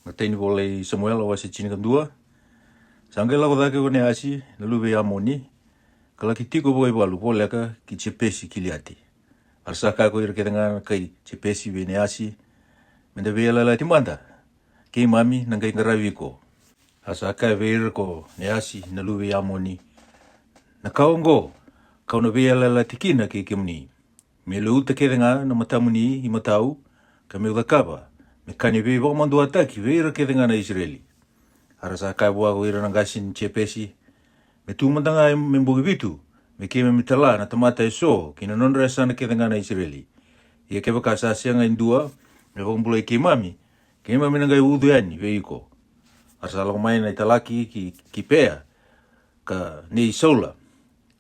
Ngateni volei Samuel o wasi chini kandua. Sangke la kodake kone asi na luwe ya moni. Kala ki tiko boy balu poleka ki chepesi kiliati. Arsa ka ko irkedenga kai chepesi bene asi. Mende vela la timanda. Ki mami nangai ngarawiko. Asa ka ver ko ne asi na luwe ya moni. Na kaongo kauna vela la tikina ki kimni. Me leuta kedenga na matamuni I matau ka me udakaba. Me kani ve bo mandu ataki ve kedenga na Israeli. Arasa ka bua ko ira nangasin chepesi. Me tu mandanga me mbugi vitu. Me keme mitala na tamata so kina nondra sana kedenga na Israeli. Ia keba ka sa sianga indua me bombula ke mami. Ke mami nangai udu yani ve iko. Arasa lo mai na italaki ki pea ka nei sola.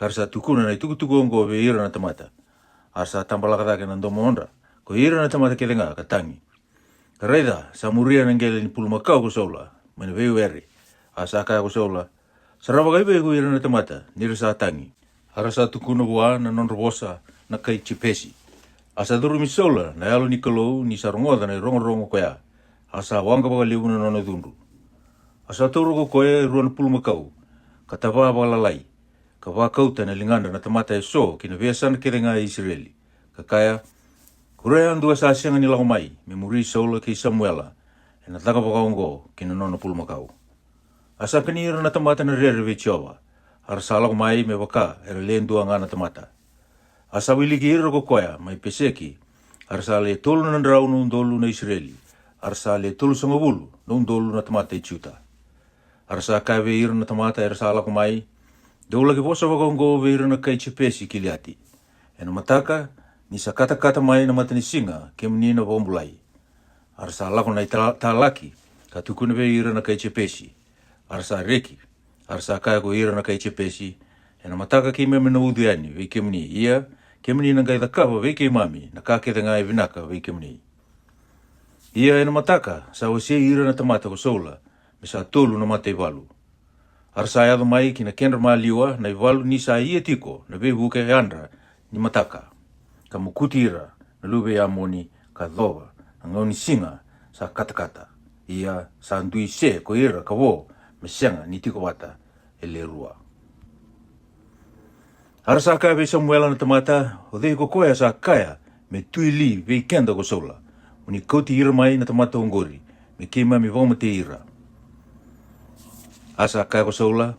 Arasa tukuna na tuku ngo ve ira na tamata. Arsa tambala kada na ndomo ondra. Ko ira na tamata kedenga katangi. Kareda samuria nangele ni pulmakau ko sola. Mene veu eri. Asa kaya ko sola. Sarava kai veu ira na tamata. Nira sa tangi. Arasa tukuna bua na nonrobosa na kai chipesi. Asa durumi sola na yalo ni kalou ni sarongoda na rongo koya. Asa wanga baka liu na nono dundu. Asa toro ko koya ruan pulmakau. Katava balalai. Kawakauta na linganda na tamata so kina viasan kedenga Israeli. Kakaya kurea andua sa sianga ni lakomai, me muri sola ki Samuela, e na taka wakaongo ki na nono pulmakau. Asa kanira na tamata na rere ve Jehova, arasa lakomai me waka e lendua nga na tamata. Asa wiliki ira ko koya, mai peseki, arasa le tolu na ndrau nung dolu na Israeli, arasa le tolu sangabulu nung dolu na tamata I Juta. Arasa kai ve ira na tamata arasa lakomai, dola ki posa wakaongo ve ira na kai chepesi kiliati. E na mataka, ni sa kata mai na matani singa ke menina bombulai. Arsa lako na talaki ka tukuna ve ira na kai chepesi. Arsa reki. Arsa kaya ko ira na kai chepesi. E na mataka ki meme na udiani ve ke meni. Ia ke meni na kai dakava ve ke mami na ka kete ngai vinaka ve ke meni. Ia e na mataka sa wase ira na tamata ko sola me sa tolu na mate valu. Arsa yado mai ki na kenra maliwa na valu ni sa ia tiko na ve buke andra ni mataka. Ka mukutira na luwe ya moni ka dhova na ngoni singa sa katakata. Ia sa andui se ko ira ka wo me senga ni tiko wata e le rua. Arasa kaya ve Samuela na tamata o dei ko koea sa kaya me tui li ve kenda ko sola. Uni kouti ira mai na tamata ongori me kema me voma te ira. Asa kaya ko sola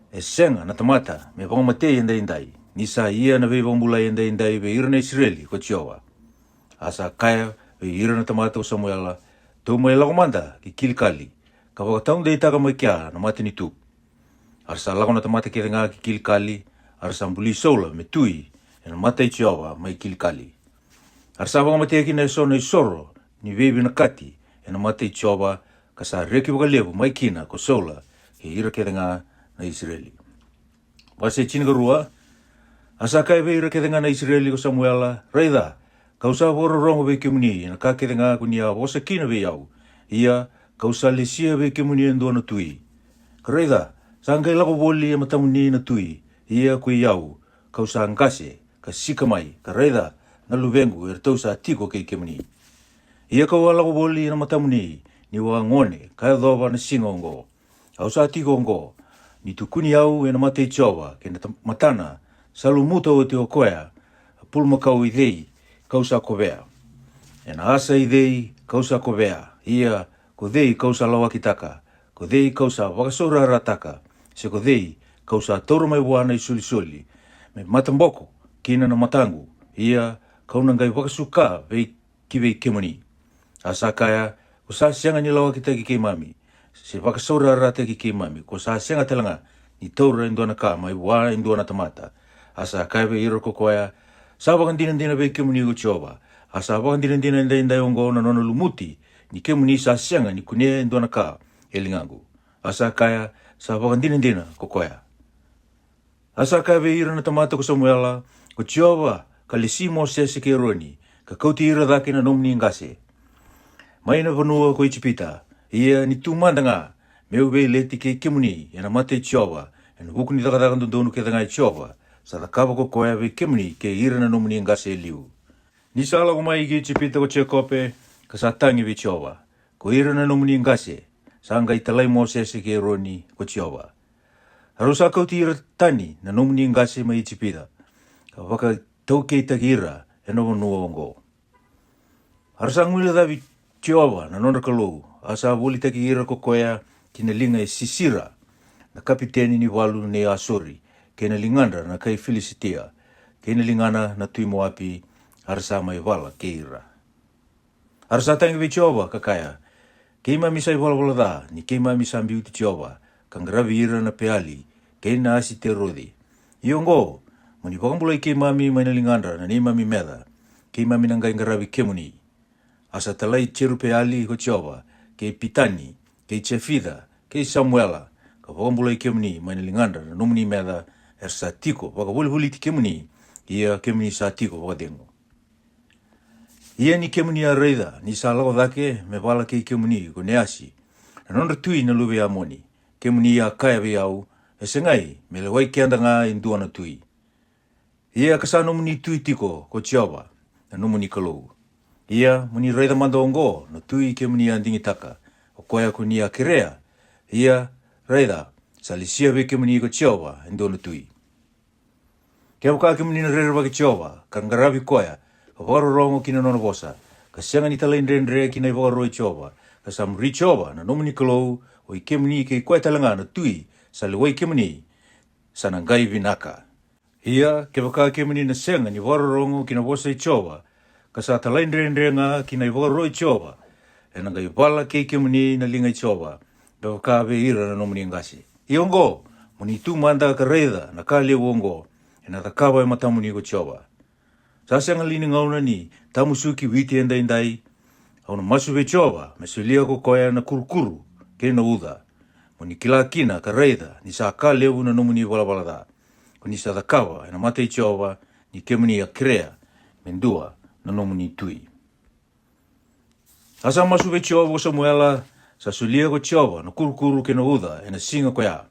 e senga na tamata me voma te indai. Nisa ia na vei bombula indai ve ira na Israeli ko Jehova. Asa kaya ve ira na tamata ko Samuela. Tau mai lakomanda ki Kilkali. Ka wakataun dei taka mai kia na mati ni tu. Arsa lako na tamata kia nga ki Kilkali. Arsa mbuli sola me tui. E na mata I Jehova mai Kilkali. Arsa wakamatea ki na so na isoro ni veibi na kati. E na mata I Jehova ka sa reki wakalevu mai kina ko sola. Ke ira kia nga na Israeli. Wase chini ka rua. Asa kai ve ira kedenga na Israeli ko Samuela, reida, kausa wororongo ve kemuni, na ka kedenga kunia wosa kina ve yau, ia kausa lesia ve kemuni endo na tui. Reida, sangai lako boli e matamuni na tui, ia kui yau, kausa angase, ka sikamai, ka reida, na luvengu e tausa tiko ke kemuni. Ia kaua lako boli na matamuni, ni wa ngone, kaya dhova na singongo, kausa tiko ngo, ni tukuni yau e na mate Jehova, ke na matana, salu muta o te o koea, pulmakau I dei, kausa kovea. E na asa I dei, kausa kovea. Ia, ko dei kausa lawakitaka. Ko dei kausa wakasora rataka. Se ko dei kausa toro mai wana I soli. Me matamboko, kina na matangu. Ia, kaunangai wakasuka vei kivei kemani. Asa kaya, ko sa sianga ni lawakitaki ke mami. Se wakasora rataki ke mami. Ko sa sianga telanga, ni taura indona ka, mai wana indona tamata. Asa kai ve ira ko koea, sa wakandina ve kemuni ko Jehova. Asa wakandina indai ongo na nono lumuti, ni kemuni sa sianga ni kunea indona ka, elingangu. Asa kaya, sa wakandina ko koea. Asa kai ve ira na tamata ko Samuela, ko Jehova, ka lesimo sese ke roni, ka kauti ira dhake na nomni ngase. Mai na vanua ko Ichipita, ia ni tumandanga, meu ve leti ke kemuni, e na mate Jehova, e na hukuni takatakan donu ke tangai Jehova, sa kawa ko koea ve kemuni ke ira na nomuni ngase liu. Ni sa ala ko mai ki Ichipita ko Chekope, ka sa tangi ve Jehova. ko ira na nomuni ngase, sanga i talai Mosese ke roni ko Jehova. Harusa kau ti ira tani na nomuni ngase mai tipida, ka waka tau ke ira e novo nuongo. Harusa ngwila davi Jehova na nonra kalou, asa wuli taki ira ko koea kina linga e Sisira, na kapiteni ni walu ne Asori, kena linganda na kai Filistia, kena lingana na tui Moapi, harsa mai wala ke ira. Harsa tangi vi Jehova kakaya, keima misai wala da, ni keima misa mbiuti Jehova, kangravi ira na peali, kena asi te rodi. Iongo, muni wakambulai keima mi maina linganda na nima mi meda, keima mi nangai ngaravi kemuni. Asa talai cheru peali ko Jehova, ke Pitani, ke Chefida, ke Samuela, ka wakambulai kemuni maina linganda na numuni meda, sa tiko, waka wuli ti kemuni, ia kemuni sa tiko wakadengo. Ia ni kemuni a reida, ni sa lau dhake, me wala ke kemuni ko neasi, na nonra tui na luwe amoni, kemuni a kaya we au, e sengai, me le wai keanda ngā indua na tui. Ia kasa nomuni tui tiko ko Jehova, na nomuni kalou. Ia muni reida mandongo, na tui kemuni a ndingi taka, o koea ko ni a kerea, ia reida, sa lisia we kemuni ko Jehova, indua na tui. Kia waka kemuni na rere wake Jehova, ka ngaravi koea, ka wakarorongo kina nona wosa, ka sianga ni talain rendre kina i wakaroi Jehova, ka samri Jehova na nomuni kalou, o i kemuni ke koe talanga na tui, sa le wai kemuni, sa na ngai vinaka. Ia, kia waka kemuni na sianga ni wakarorongo kina wosa i Jehova, ka sa talain rendre nga kina i wakaroi Jehova, e na ngai wala ke kemuni na linga i Jehova, ka waka we ira na nomuni ngasi. Iongo, muni tu manda ka reida na ka leo ongo, e na takawa e matamuni ko Jehova. Sasianga lini ngauna ni tamusuki witi enda indai, au na masu we Jehova, me sulia ko koea na kurukuru, ke na uda. Muni kila kina ka reida, ni sa ka leo na nomuni wala da. Ko ni sa takawa, e na mate i Jehova, ni kemuni a krea, mendua na nomuni tui. Asa masu we Jehova ko Samuela, sa sulia ko Jehova, na kurukuru ke na uda, e na singa koea.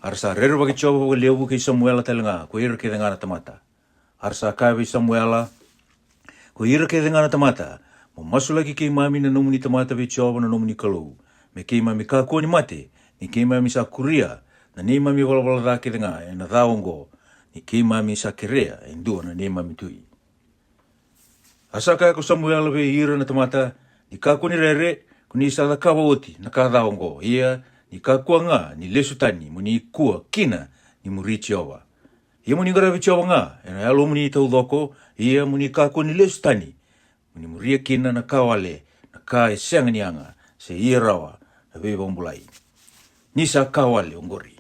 Arsa rere wake Jehova wake leo ke Samuela telenga, ko ira ke ngana tamata. Arsa kawe Samuela, ko ira ke ngana tamata, mo masulaki ke mami na nomuni tamata we Jehova na nomuni kalou. Me ke mami ka koni mate, ni ke mami sa kuria, na ne mami wala da ke nga, e na dhaongo, ni ke mami sa kerea, e ndua na ne mami tui. Asa kaya ko Samuela we ira na tamata, ni ka koni rere, kuni sa kawa oti, na ka dhaongo, ia, ni ka kua nga, ni lesu tani, muni kua, kina, ni muri Jehova. Ia muni ngarawi Jehova nga, e na alo muni tau dhoko, ia muni ka kua ni lesu tani, muni muria kina na ka wale, na ka e seanga ni anga, se ia rawa, na wei wambulai. Ni sa ka wale ongori.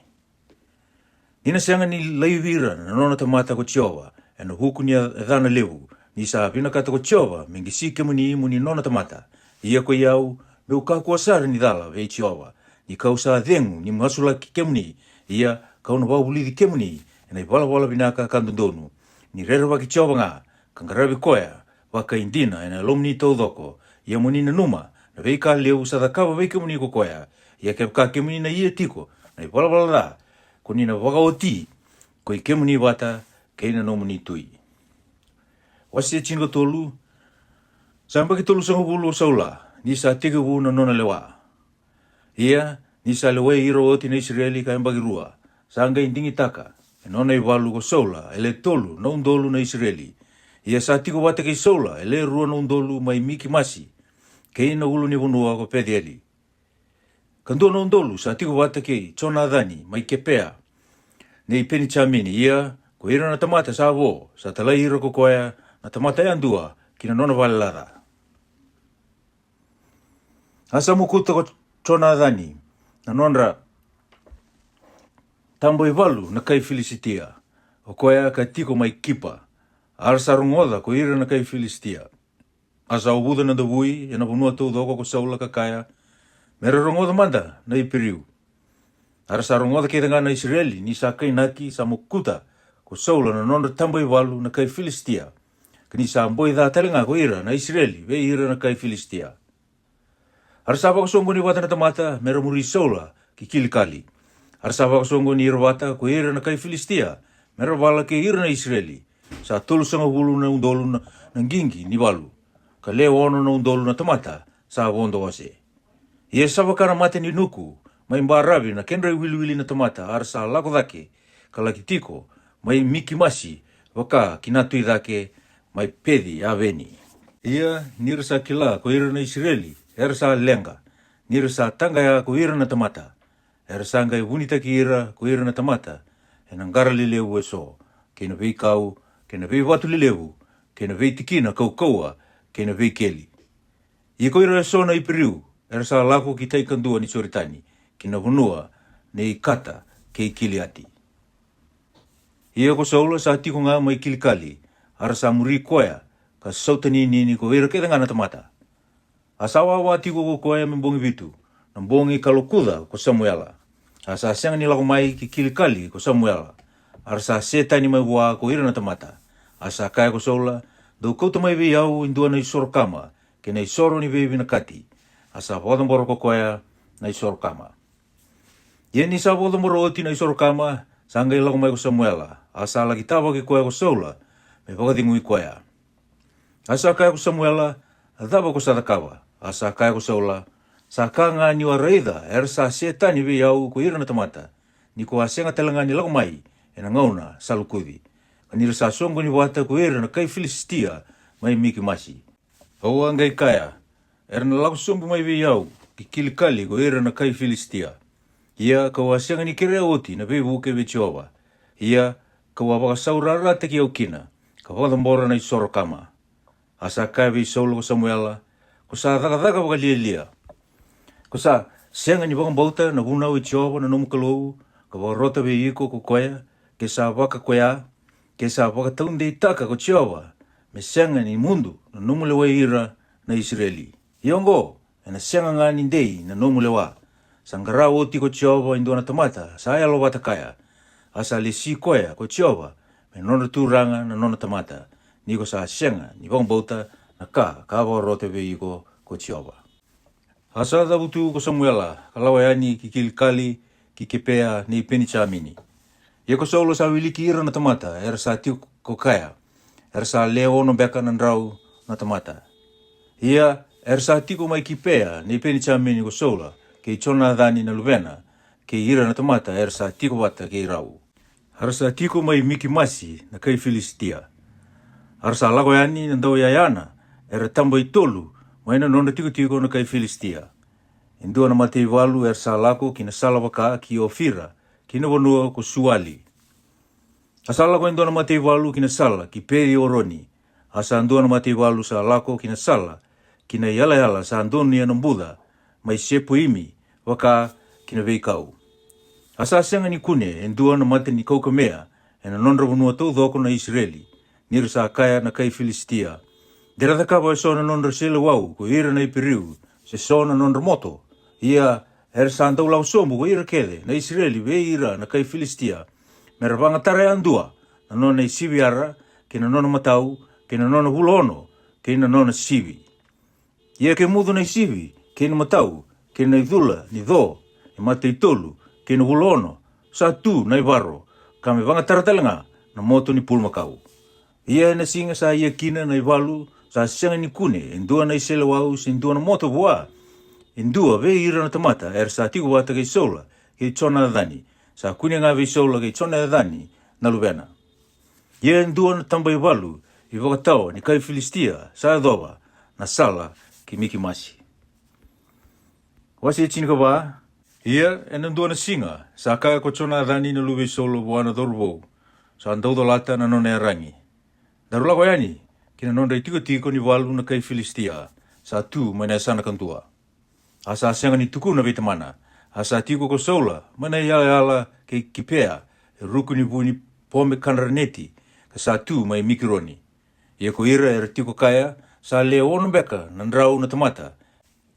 Nina seanga ni laiwira na nona tamata ko Jehova, e na huku ni a dhana lewu, ni sa vinakata ko Jehova, mengi sike muni nona tamata, ia ko iau, me u ka kua sara ni dhala wei Jehova, ni kau sa dhengu ni masula ki kemuni, ia kau na wawulidi kemuni, e na wala vinaka kandundonu, ni rere waki Jehova nga, kangarawi koea, waka indina, e na lomni tau dhoko, ia muni na numa, na wei ka leo sa dhakawa wei kemuni ko koea, ia ke ka kemuni na ia tiko, na wala da, ko ni na waka oti, ko i kemuni wata, ke na nomuni tui. Wasi e chinga tolu, samba ki tolu sanga wulu saula, ni sa teke wu na nona lewa. Ia, ni sa lewe iro oti na Israeli ka embagi rua, sanga indingi taka, e nona i walu ko saula, ele tolu na undolu na Israeli. Ia sa tiko wate kei saula, ele rua na undolu mai miki masi, kei na ulu ni wunua ko pedieli. Kandua na undolu, sa tiko wate kei chona adhani, mai kepea, nei peni chamini, ia, ko ira na tamata sa wo, sa talai ira ko koea, na tamata e andua, kina nona wale lara. Asa mukuta ko chona adhani, na nonra, tambo i walu na kai Filistia, o koea ka tiko mai kipa, arsa rungoda ko ira na kai Filistia. Asa ubuda na dawui, e na punua tau dhoko ko saula kakaya, mera rungoda manda na ipiriu. Arsa rungoda ke nga na Israeli, ni sa kai naki sa mukuta, ko saula na nonra tambo i walu na kai Filistia. Kini sa amboi dha talenga ko ira na Israeli, ve ira na kai Filistia. Arsa pa kasongo ni wata na tamata, mera muri saula ki kilikali. Arsa pa kasongo ni irwata ko ira na kai Filistia, mera wala ke ira na Israeli. Sa tolu sanga wulu na undolu na ngingi ni walu. Ka leo ono na undolu na tamata, sa wondo wase. Ia savakana mate ni nuku, mai mbaravi na kenra wili na tamata arsa lako dhake, kalaki tiko, mai miki masi, waka kinatui dhake, mai pedi aveni. Ia nirasa kila ko ira na Israeli, erasa lenga, nirasa tanga ya ko ira na tamata, erasa ngai wunita ki ira ko ira na tamata, enangara lileu eso, kena vei kau, kena vei watu lileu, kena vei tikina kau kaua, kena vei keli. Ia ko ira so na ipiriu, erasa lako ki taikandua ni soritani, kina hunua ne kata ke kili ati. Ia ko saula sa tiko ngā mai kilikali, arasa muri koea, ka sautani nini ko ira keda ngana tamata. Asawa wa tiko ko koea membongi vitu, nambongi kalokudha ko Samuela. Asa senga ni lako mai ki kilikali ko Samuela. Arasa setani mai wa ko ira na tamata. Asa kaya ko saula, do kouta mai vi au indua na isoro kama, ke na isoro ni vi vinakati. Asa vodamboro ko koea na isoro kama. Ia ni sa vodamboro oti na isoro kama, sanga ilako mai ko Samuela. Asa lagi tawa ki koea ko saula, me wakatingui koea. Asa kaya ko Samuela, adaba ko sadakawa. Asa kaya ko saula, sa kanga ni waraida, ersa setani vi au ko ira na tamata. Ni ko asenga telanga ni lako mai, ena ngauna salukudi. Kanira sa songo ni wata ko ira na kai Filistia, mai miki masi. Hawa ngai kaya, era na lako songo mai vi au, ki kilikali ko ira na kai Filistia. Ia kawa asenga ni kere oti na vivu ke Jehova. Ia kawa waka saurara te ki au kina, ka wadambora na isoro kama. Asa kaya vi saula ko Samuela, ko sa dhaka waka lia. Ko sa senga ni waka bauta na vunau i Jehova na nomu kalou, ka warota vi iko ko koea, ke sa waka koea, ke sa waka taunde i taka ko Jehova, me senga ni mundu na nomu lewa ira na Israeli. Iongo, ena senga ngā ni ndei na nomu lewa. Sangara oti ko Jehova indua na tamata, sa alo wata kaya. Asa le si koea ko Jehova, me nona turanga na nona tamata. Ni ko sa senga, ni waka bauta na ka warota vi iko ko Jehova. Asa dabutu ko Samuela, kalawa yani ki kilikali, ki kepea ni peni chamini. Ia ko saulo sa wiliki ira na tamata, era sa tiu ko kaya, era sa leo no beka na ndrau na tamata. Ia, era sa tiko mai kipea ni peni chamini ko saula, ke chona dhani na luvena, ke ira na tamata, era sa tiko wata ke irau. Era sa tiko mai miki masi na kai Filistia. Era sa lago yani na ndau yayana, era tambo i tolu, maina nona tiko na kai Filistia. Indua na matei walu sa lako kina salawaka ki Ofira, kina wanua ko Suali. Asa lako indua na matei walu kina sala ki Peri Oroni. Asa indua na matei walu sa lako kina sala, kina yala sa andoni ya nambuda, mai sepo imi, waka kina veikau. Asa senga ni kune, indua na mate ni kaukamea, ena nondra wanua tau dhoko na Israeli, nira sa kaya na kai Filistia. Dera kawa sona nondra sele wau, ko ira na ipiriu, se sona nondra moto. Ia, sa andau lau sombu ko ira kede, na Israeli ve ira na kai Filistia. Mera vangatara andua, na nona isivi ara, ke na nona matau, ke na nona hulono, ke na nona sivi. Ia ke mudu na isivi, ke na matau, ke na idhula, ni dho, e mate i tolu, ke na hulono, sa tu na ivaro, ka me vangatara talanga, na moto ni pulmakau. Ia na singa sa ia kina na ivalu, sa senga ni kune, indua na isele wau, indua na moto bua. Indua ve ira na tamata, sa tiku wata kei sola, kei chona dhani, sa kune ngā ve sola kei chona dhani, na luvena. Ia indua na tamba ivalu, i wakatau ni kai Filistia, sa adova, na sala ki miki masi. Wasi e chini ka wā, ia indua na singa, sa kaya ko chona dhani na luve sola buana dorbo, sa andaudo lata na nona rangi. Darulako yani, kina nonda i tiko ni walu na kai Filistia, sa tu mana sana kantua. Asa senga ni tuku na vitamana, asa tiko ko saula, mana yala ke kipea, ruku ni buni pome kanraneti, ka sa tu mai mikironi. Ia ko ira tiko kaya, sa leo ono beka, na ndrau na tamata,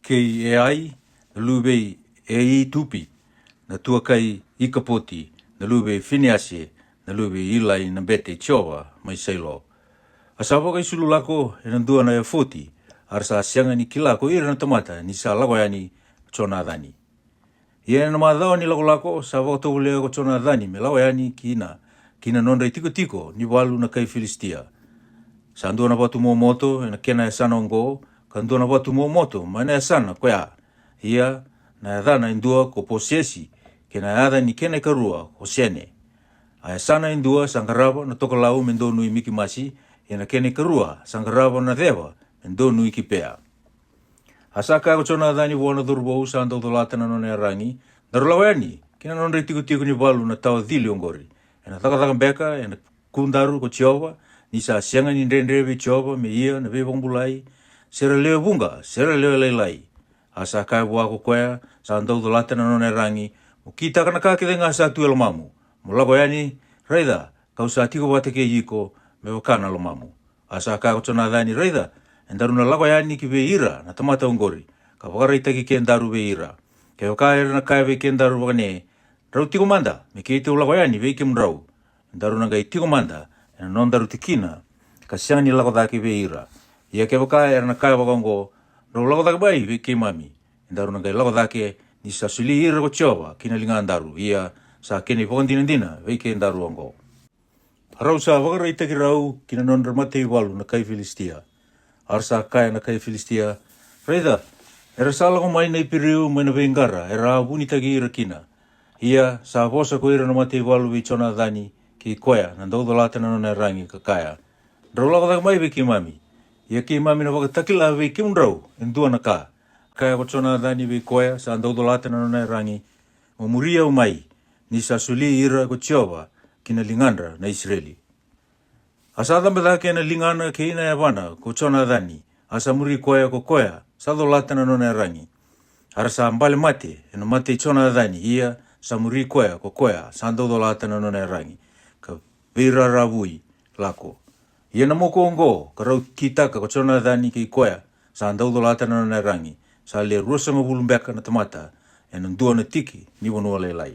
kei e ai, na lubei e i tupi, na tua kai i kapoti, na lubei Finiase, na lubei ilai na bete Jehova mai sailo. Asa waka i sulu lako e nandua na e foti, arsa asianga ni kila ko ira na tamata ni sa lako yani chona dhani. Ia na madhao ni lako sa waka tau leo ko chona dhani me lako yani kina nonda i tiko ni walu na kai Filistia. Sa andua na watu moto e na kena e sana ongo, ka andua na watu moto ma na e sana koea. ia na dhana indua ko posesi kena adha ni kena karua ko sene. Aya sana indua sangarava na toka lau mendonu i miki masi ina kene karua sangarava na dewa mendonu i kipea. Asaka ko chona dhani wana dhurbo usa ando dolata na none rangi darulawani kina non rei tiku ni balu na tau dhili ongori. Ena taka beka ena kundaru ko chiova nisa sianga ni ndendrevi chiova me ia na vevong bulai sera leo bunga sera leo leilai. Asaka ko kwea sa ando dolata na none rangi ukita kana ka kidenga sa tu el mamu. Mulago yani reida kausa tiko wate ke yiko me wakana lo mamu. Asaka ko chona dhani reida endaruna lago yani ki veira na tamata ongori. Ka wakareita ki kendaru veira. Ke wakaere na kai ve kendaru wakane. Rau tiko manda me ke te ulago yani ve ke mrau. Endaruna gai tiko manda ena non daru tikina ka siani lago daki veira. Ia ke wakaere na kai wakongo rau lago daki bai ve ke mami. Endaruna gai lago daki ni sa suli ira ko chova kina linga andaru. Ia sa kene dina ve ke andaru ongo. Rau sa wakareita ki rau kina non ramate walu na kai Filistia. Arsa kaya na kai Filistia. Reida, era salago mai na ipiriu mai na vengara, era abuni tagi ira kina. Ia, sa vosa ko ira na mate walu vi chona dhani ki koea, na daudolata na nona rangi ka kaya. Raulago daga mai ve ki mami. Ia ki mami na wakatakila ve ki unrau, endua na ka. Kaya ko chona dhani ve koea, sa daudolata na nona rangi. Mamuria umai, ni sa suli ira ko chiova, kina lingandra na Israeli. Asa dambeda ke na lingana ke ina yawana ko chona dhani. Asa muri koea ko koea. Sado lata na nona rangi. Arasa mbale mate. Eno mate chona dhani. Ia sa muri koea ko koea. Sando do lata na nona rangi. Ka vira ravui lako. Ia na moko ongo. Karau kitaka ko chona dhani ki koea. Sando do lata na nona rangi. Sa le rusa mabulumbeka na tamata. Eno ndua na tiki ni wanua lelai.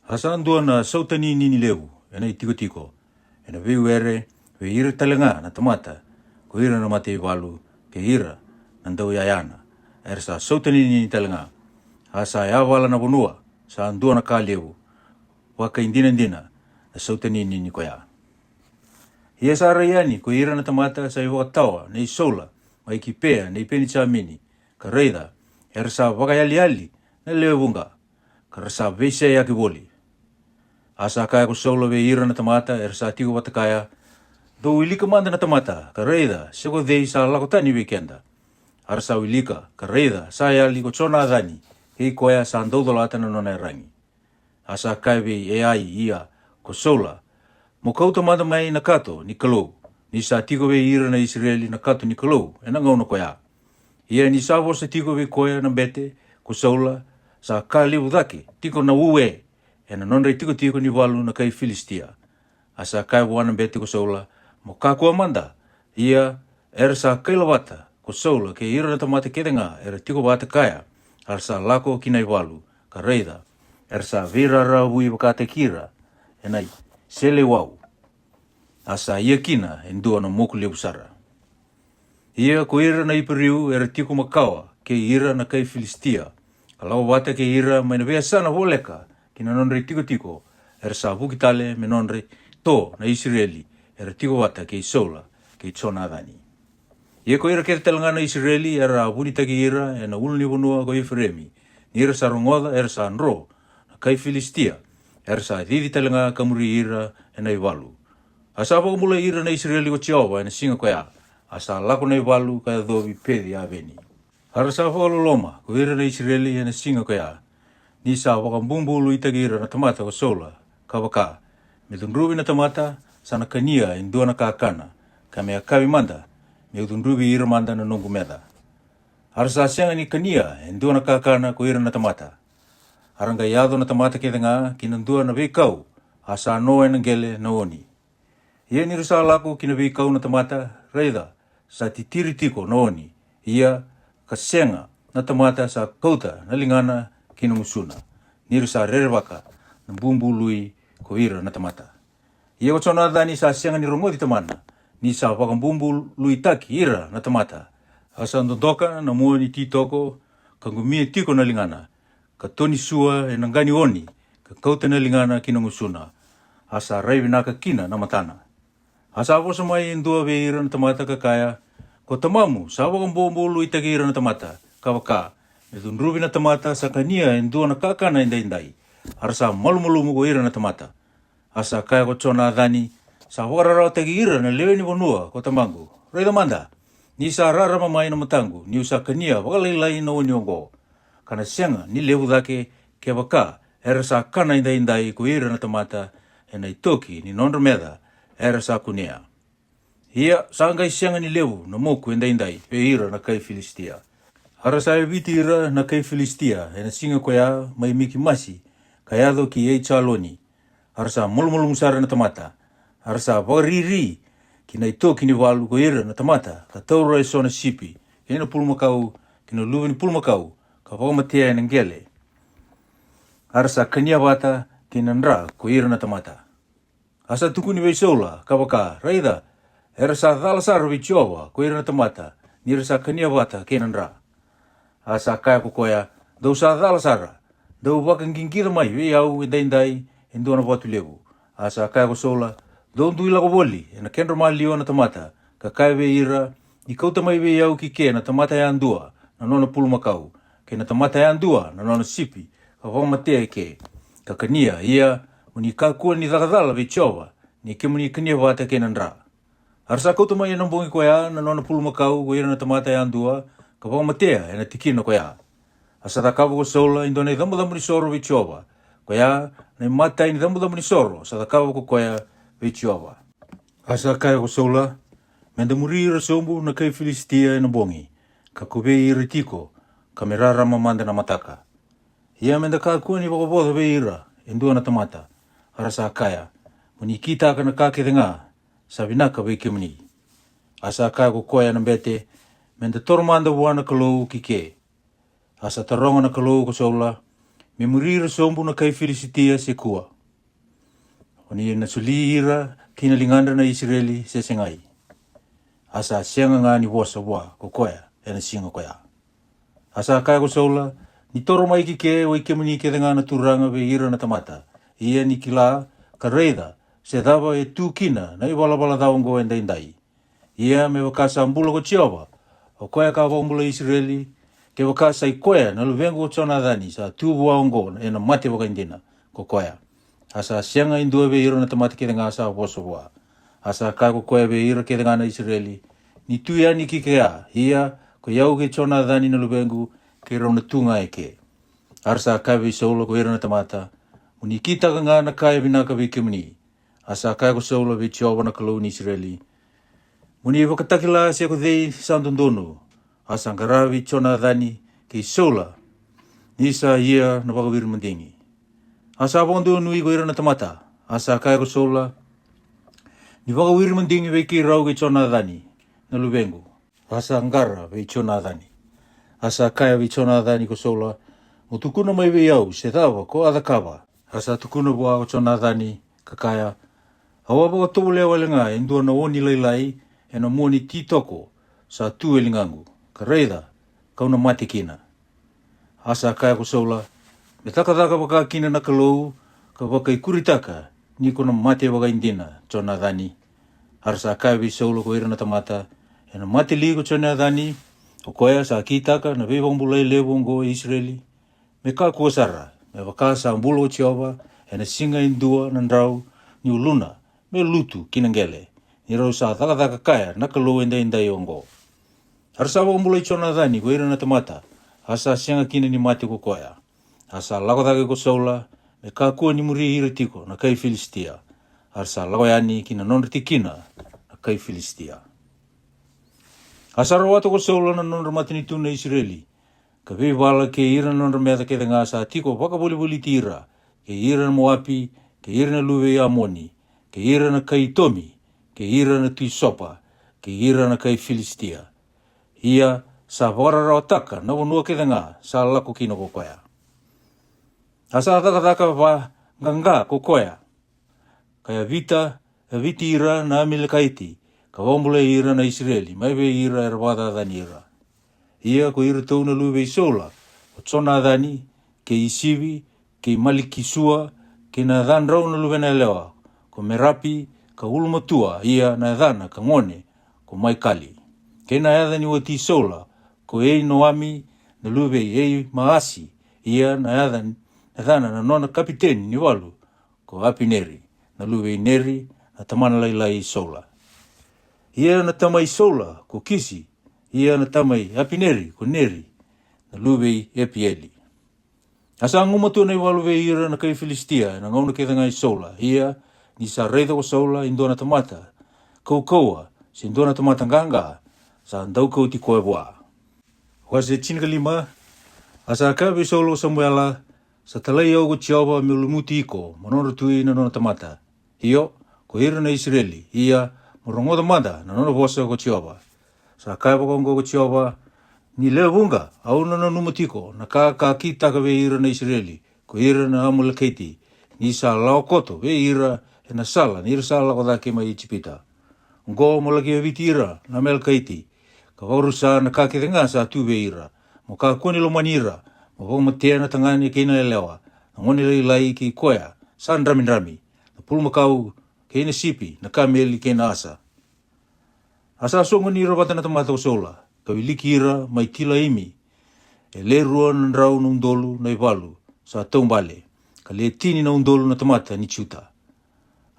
Asa ndua na sautani nini lewu. Ena itiko tiko. Ena viu ere. Ve ira talenga na tamata, ko ira na mate walu, ke ira na ndau yayana. Sa sautani ni talenga. Asa ya wala na bonua, sa andua na kaleu, waka indina na sautani ni koya. Ia sa rayani, ko ira na tamata sa iwa tawa, na isola, mai kipea, na ipeni chamini, ka reida, sa wakayali na lewunga, ka rasa veise ya kiboli. Asa kaya ko sola ve ira na tamata, sa tigo watakaya, do wilika manda na tamata, ka reida, seko dei sa lakotani wikenda. Arsa wilika, ka reida, sa ya liko chona dhani, hei koea sa andodolata na nona rangi. Asa kaiwe ai ia, ko sola, mo kauta manda mai na kato ni kalou, ni sa tiko we ira na Israeli na kato ni kalou, ena ngau na koea. Ia ni sa vosa tiko we koea na bete, ko sola, sa ka liu dhake, tiko na uwe, ena nonrei tiko ni walu na kai Filistia. Asa kai wana bete ko sola, mo kakua manda, ia sa kailawata, ko sola ke ira na tamata kedenga, tiko wata kaya, sa lako kinai walu, ka reida, sa vira rahui wakate kira, enai, sele wau. Asa ia kina, endua na moku leo usara. Ia ko ira na iperiu, tiko makawa, ke ira na kai Filistia, kalau wata ke ira maina vea sana holeka, kina nonre tiko, sa vukitale me nonre to na Israeli, tiko wata ke sola, ke chona dhani. Ia ko ira ke talanga na Israeli, abuni taki ira, na ulni wanua ko Efremi, ira sa rongoda, sa nro, na kai Filistia, sa didi talanga kamuri ira, na iwalu. Asa apa mula ira na Israeli ko chiova, na singa koea, asa lako na iwalu kaya dobi pedi aveni. Arasa apa loma, ko ira na Israeli, na singa koea, ni sa wakambumbu itagi ira na tamata ko sola, kawaka, medunrubi na tamata, sana kania indua na kakana, kame akawi manda, me udunrubi ira manda na nungu meda. Arasa sianga ni kania indua na kakana ko ira na tamata. Aranga yado na tamata kedenga kinandua na vikau, asa noe na gele na oni. Ia ni rasa lako kina vikau na tamata, reida, sa titiri tiko na oni. Ia kasenga na tamata sa kauta na lingana kina musuna. Ni rasa rerwaka na bumbu lui ko ira na tamata. Ia ko chona dhani sa sianga ni rongodi tamana, ni sa wakambumbu luitaki ira na tamata. Asa ndondoka na mua ni titoko, kangumie tiko na lingana, ka toni sua nangani oni, ka kauta na lingana kina ngusuna. Asa raiwi naka kina na matana. Asa avosa mai indua ve ira na tamata ka kaya, ko tamamu sa wakambumbu luitaki ira na tamata, kawaka, E tunruvi na tamata sa kania e ndua na kakana indai. Arasa malumulumu ko ira na tamata. Asa kaya ko chona dhani sa wararao tagi ira na leweni wanua ko tamangu. Reida manda. Ni sa rara mamai na matangu. Ni usa kania wakalilai na waniongo. Kana senga ni lewu dhake ke waka. Era sa kana indai ko ira na tamata. E na itoki ni nondra meda. Era sa kunea. Ia sa ngai senga ni lewu na moku indai pe ira na kai Filistia. Hara sa viti ira na kai Filistia. E na singa koya mai miki masi. Kayado ki ei chaloni. Harsa mulmul musara na tamata. Harsa wariri ki na ito kini walu ko ira na tamata. Ka tauro e sona sipi. Kina pulmakau, kina luwini pulmakau. Ka wakamatea e ngele. Harsa kania wata kina nra ko ira na tamata. Asa tukuni weisola kawaka raida. Harsa dhalasara vichova ko ira na tamata. Nirasa kania wata kina nra. Asa kaya kukoya dausa dhalasara. Dau wakan kinkira mai we au indai indona watu lewu. Asa kaya ko sola do ndui la ko boli na kendro mali ona tamata ka kai we ira I kauta mai we au ki ke na tamata ya andua na nona pulu makau ke na tamata ya andua na nona sipi ka wa matea ke ka kania ia muni ka ko ni dagadala we chova ni ke muni kania wata ke na ndra. Arsa kauta mai na bongi ko ya na nona pulu makau ko ira na tamata ya andua ka wa matea na tikina ko ya. Asa takawa ko sola indone damu ni soro vichova. Koya na mata ni damu ni soro sa takawa ko koya vichova. Asa kaya ko sola menda murira sombu na kai Filistia na bongi. Ka kobe iritiko ka merara mamanda na mataka. Ia menda ka kuani wako boda ve ira indua na tamata. Arasa kaya muni kita ka na kake denga sa vinaka ve kimni. Asa kaya ko koya na bete menda tormanda wana kalou kike. Asa taronga na kalou ko sola, me murira sombu na kai Filistia se kua. Oni na suli ira kina linganda na Israeli se sengai. Asa senga ngani wosa wa ko koya ena singa koya. Asa kaya ko sola, ni toro mai ki ke o ike mani ke denga na turanga ve ira na tamata. Ia ni kila ka reida se dava e tu kina na I wala daungo indai. Ia me wakasa ambula ko chiova, o koya ka wambula Israeli, ke wakasa I koya na luvengo o chona dhani sa tubu waongo e na mate waka indina ko koya. Asa sianga indua ve ira na tamata ke denga asa woso wa. Asa kaya ko koya ve ira ke denga na Israeli, ni tuya ni kikea, ia ko yau ke chona dhani na luvengo ke rauna tunga eke. Arsa kaya ve sola ko ira na tamata, muni kita ka nga na kaya vinaka ve kimni. Asa kaya ko sola ve chiowa na kalou ni Israeli. Muni wakatakila siya ko dhei sandundono. Asa ngaravi chona dhani ke sola. Nisa ia na wakawiri mandingi. Asa apondu nui ko ira na tamata. Asa kaya ko sola. Ni wakawiri mandingi ve ki rau ke chona dhani na luvengo. Asa ngara ve chona dhani. Asa kaya ve chona dhani ko sola. Mo tukuna mai ve au se dawa ko adakawa. Asa tukuna bua ko chona dhani kakaya. Hawa baka tō lea walenga e ndua na oni lailai e na muani titoko sa tu e lingangu. Ka reida, kauna mate kina. Asa kaya ko sola, me takataka waka kina na kalou, ka waka I kuritaka, ni kona mate waka indina, chona dhani. Arsa kaya vi sola ko ira na tamata, e na mate li ko chona dhani, o koya sa kitaka na vevambulai lewongo Israeli, me ka kuasara, me waka sa ambulo chiova, e na singa indua na ndrau, ni uluna, me lutu kinangele, ni rau sa takataka kaya na kalou indai ongo. Arsa waka mulai chona dhani ko ira na tamata, asa sianga kina ni mate ko koya. Asa lakodake ko sola, me kakua ni muri ira tiko na kai Filistia. Arsa lakoyani kina nonra tikina na kai Filistia. Asa rawato ko sola na nonra matinitu na Israeli. Ka wala ke ira nonra meda ke denga asa tiko waka boli tira. Ke ira na Moapi, ke ira na luwe ya Amoni, ke ira na kai Tomi, ke ira na Tuisopa, ke ira na kai Filistia. Ia sa wararao taka na wanua ke denga sa lako kino ko koya. Asa taka wa nganga ko koya. Kaya viti ira na Amalekaiti, ka wambule ira na Israeli, mai ve ira e rawada dhani ira. Ia ko ira tau na luwe sola, o tsona dhani, ke isivi, ke malikisua, ke na dhan rau na luwe na lewa, ko merapi, ka ulumatua, ia na dhana, ka ngone, ko maikali. Kena yada ni wati sola, ko ei noami na luve ei maasi ia na adhana na nona kapiteni ni walu ko api neri na luve neri na tamana lai sola. Ia na tamai sola ko kisi ia na tamai api neri ko neri na luve epi eli. Asa ngumatu na walu ve ira na kai Filistia na ngauna ke ngai sola ia ni sa reida ko sola indona tamata koua si indona tamata nganga sa ndau ko ti koe wa. Wase chinka lima asa ka ve solo Samuela sa talai au ko Jehova me lumuti iko monono tui na nona tamata. Iyo ko ira na Israeli ia morongo tamata na nona vosa ko Jehova. Sa ka ko Jehova ni lewunga au na numutiko na ka kita ka ve ira na Israeli ko ira na amulaketi ni sa laokoto ve ira na sala ni sala ko dake mai Ejipita. Ngo molaki vitira na melkaiti ka warusa na ka ketenga sa tu ve ira mo ka koni lo manira mo matea na tangani kina lewa ngoni lai ki koya san rami na pulma kau kina sipi na kameli kina asa songo ni robata na tamata sola ka wilikira mai tila imi e le ruan rau nung dolu na ivalu sa tombale ka le tini na undolu na tamata ni chuta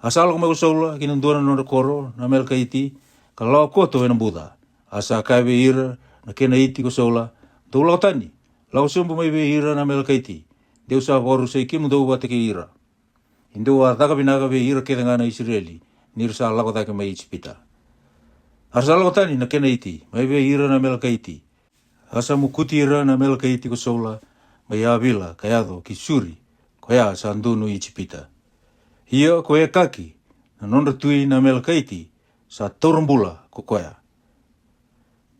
asal ko mai sola kina ndona no koro na melkaiti ka lao koto na buda asa ka ve ira na kena iti ko sola do lao tani lao sombo mai ve ira na melkaiti deu sa voru sei kimu do bate ke ira indo wa daga binaga ve ira ke na Israeli nir sa lao ta ke mai Ejipita asa lao tani na kena iti mai ve ira na melkaiti asa mukuti ira na melkaiti ko sola mai avila kayado kisuri ko ya sa ndunu Ejipita ia ko e kaki na nonda tui na melkaiti sa torumbula ko koya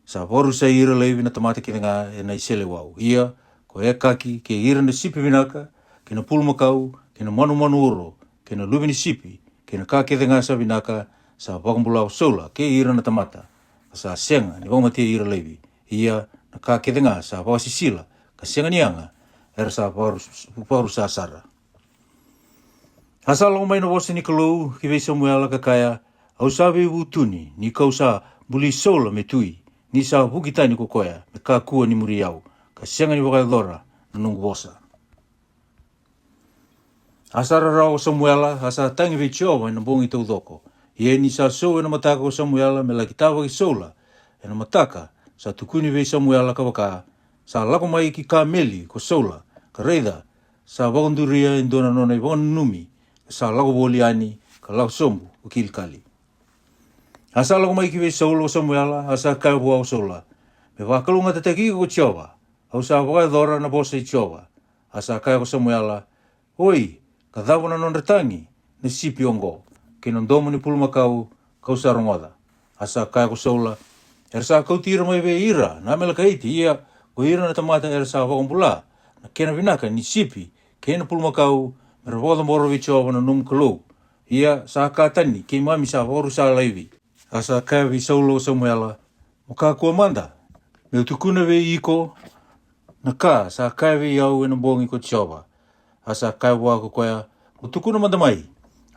sa voru sa ira levi na tamata ki nga e na isele wau ia ko e kaki ke ira na sipi vinaka ke na pulma kau ke na manu uro ke na lubi ni sipi ke na kake nga sa vinaka sa vakumbula sola ke ira na tamata sa senga ni wamati ira levi ia na kake nga sa vawasisila ka senga nianga era sa voru sa sara. Asal mai no vosi ni kalou ki ve Samuela ka kaya au sabe utuni ni kausa buli sola me tui ni sa hukitani ko koya me ka kua ni muri au ka senga ni waka dora na nungu vosa. Asara rao Samuela asa tangi ve Jehova na bongi tau doko ie ni sa so na mataka ko Samuela me la kitawa ki sola e na mataka sa tukuni ve Samuela ka waka sa lako mai ki ka meli ko sola ka reida sa wakonduria indona nona i numi sa lago boliani ka lago sombu o kilkali. Asa lago mai ki ve Saul o Samuela asa ka bua o sola. Me wakalunga te teki ko Jehova. Au sa waka dora na bosa i Jehova. Asa ka ko Samuela. Oi, ka dhavona non retangi ne sipi ongo. Ke non domo ni pulma kau sa rongoda. Asa ka ko Saula. Sa kau tira mai ve ira na mela kaiti ia ko ira na tamata sa wakumbula. Na kena vinaka ni sipi kena pulma kau Mervoda moro vi Jehova na num kalou. Ia sa katani ke mami sa voru sa laivi. Asa ka vi Saulo Samuela. Mo ka kua manda. Me utukuna ve iko. Na ka sa ka vi au ena bongi ko Jehova. Asa ka wa ko koya. Utukuna manda mai.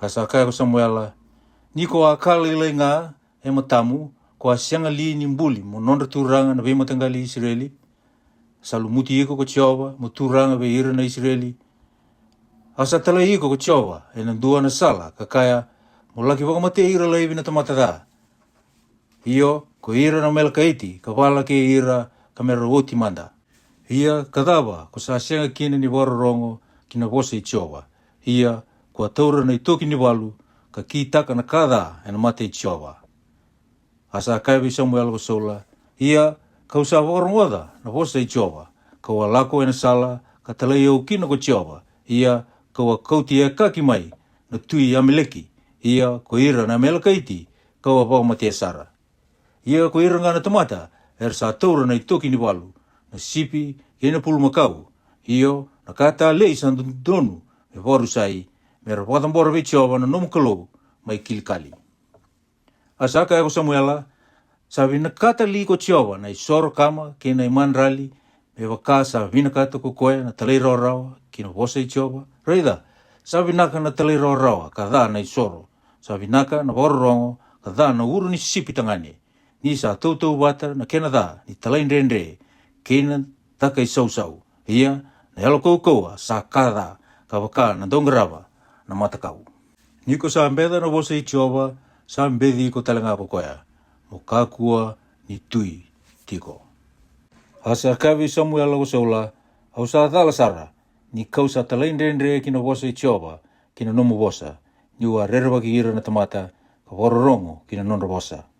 Asa ka ko Samuela. Niko a kali le nga e matamu. Ko a sianga li ni mbuli. Mo nonda turanga na ve matangali Israeli. Salu muti iko ko Jehova. Mo turanga ve ira na Israeli. Asa tala iko ko Jehova e na dua na sala ka kaya mo laki waka mate ira leivi na tamata da. Iyo ko ira na melkaiti ka wala ke ira ka mera oti manda. Ia ka dawa ko sa senga kina ni wararongo kina wose i Jehova. Ia ko ataura na itoki ni walu ka ki taka na kada e na mate i Jehova. Asa kaiwi Samuel ko sola. Ia ka usa wakarongoda na wose i Jehova. Ka walako e na sala ka tala iau kina ko Jehova. Ia kaua kauti e kaki mai na tui Ameleki. Ia ko ira na melkaiti kaua wau mate sara. Ia ko ira ngana tamata sa taura na itoki ni walu na sipi kena pulma kau. Iyo na kata lei san donu me waru sai me rapatambora ve Jehova na nomu kalou mai kilkali. Asa ka ko Samuela sabi na kata li ko Jehova na isoro kama kena iman rali me waka sa vina kata ko koe na talei rao kina vosa i Jehova. Reida, sabi naka na talei rawa ka dha na isoro. Sabi naka na wararongo ka dha na uru ni sipi tangane. Ni sa tautou wata na kena dha ni talai nrenre kena takai sau. Ia, na yalo koua sa kada ka waka na dongrava na matakau. Niko sa ambeda na vosa i Jehova, sa ambedi ko talanga ko koea. Mo kakua ni tui tiko. Asa kavi Samuel ko saula, au sa tala sara, ni kau sa talaindendre kina vosa i Jehova, kina nomu vosa, ni ua rerwa ki ira na tamata, ka wororongo kina nonra vosa.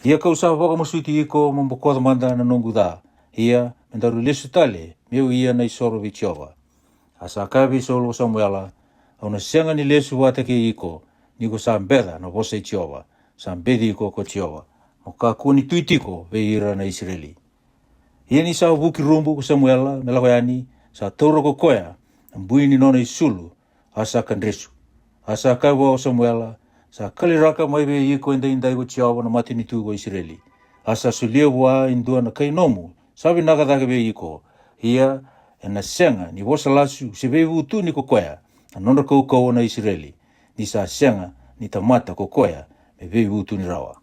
Ia kau sa waka masuiti iko mambokoda manda na nongu da, ia mendaru lesu tale, meu ia na isoro vi Jehova. Asa kavi saula Samuela, au na senga ni lesu wate ki iko, ni ko sa ambeda na vosa i Jehova, sa ambedi iko ko Jehova, mo kakua ni tuitiko ve ira na Israeli. Ia ni sa wuki rumbu ko Samuela, melakoyani, sa taura ko koea, mbui ni nona isulu, asa kandresu. Asa kawa o Samuela, sa kaliraka mai ve iko indai ko Jehova na mati ni tu ko Israeli. Asa sulia wa indua na kai nomu, sabi nakadake ve iko, ia na senga ni vosa lasu, se ve wutu ni ko koea, na nona kau na Israeli, ni sa senga ni tamata ko koea, me ve wutu ni rawa.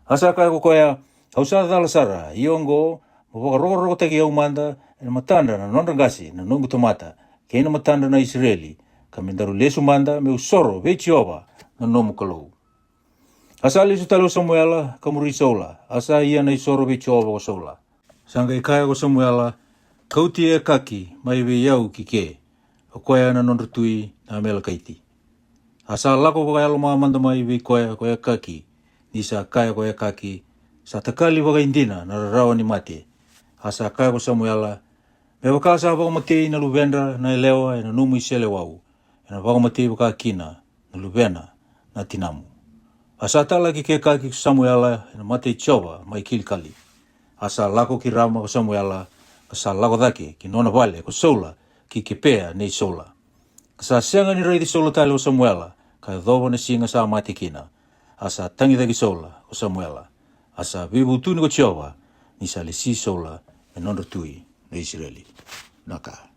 Asa kai ko koea, au sa dalasara, iongo, mo roro teki au manda na matanda na nonrangasi na nongu tomata ke na matanda na Israeli ka mendaru lesu manda me usoro ve Jehova na nomu kalou. Asa lesu talo Samuela ka muri soula, asa ia na isoro ve Jehova ko soula. Sanga ikaya ko Samuela, kauti e kaki mai ve iau ki ke, o koea na nonrutui na mela kaiti. Asa lako ko kaya loma manda mai ve koea kaki, nisa kaya koea kaki, sa takali waka indina na rarawa ni mate. Asa kaya ko Samuela, me wakasa waka matei na luvenda na elewa na numu isele wau, na waka matei waka kina na luvena na tinamu. Asa tala ki ke kaki ko Samuela na matei Jehova mai kilikali. Asa lako ki rama ko Samuela, asa lako dake ki nona vale ko soula ki kepea nei soula. Asa senga ni reidi soula tali ko Samuela, ka dhobo na singa sa mati kina. Asa tangi daki soula ko Samuela. Asa vivu tuni ko Jehova, ni sa le si soula e nonra tui na Israeli. Naka.